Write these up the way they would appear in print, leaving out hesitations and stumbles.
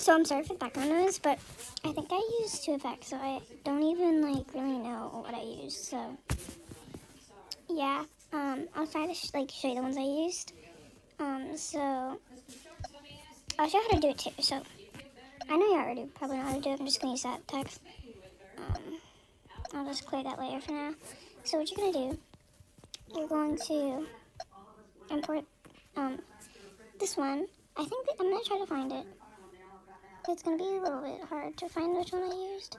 So I'm sorry for the background noise, but I think I used two effects, so I don't even like really know what I used. So yeah, I'll try to show you the ones I used. So I'll show you how to do it too. So I know you already probably know how to do it. I'm just gonna use that text. I'll just clear that layer for now. So what you're gonna do, you're going to import this one. I think that I'm gonna try to find it. It's gonna be a little bit hard to find which one I used.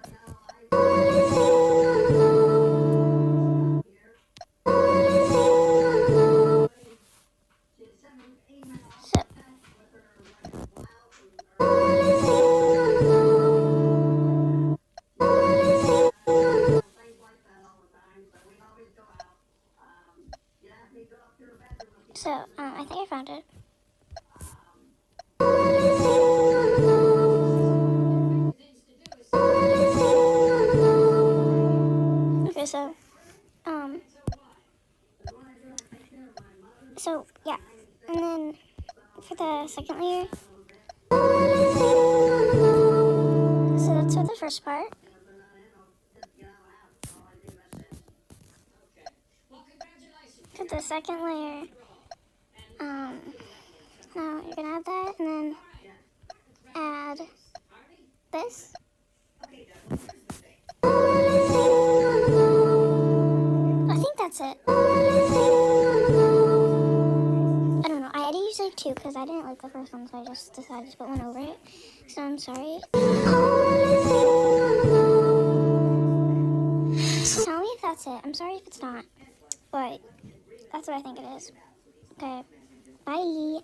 So I think I found it. Okay, so yeah, and then for the second layer, so that's for the first part. For the second layer, now you're gonna add that, and then add this. I think that's it. I don't know. I had to use like two because I didn't like the first one, so I just decided to put one over it. So I'm sorry. Tell me if that's it. I'm sorry if it's not, but that's what I think it is. Okay. Bye.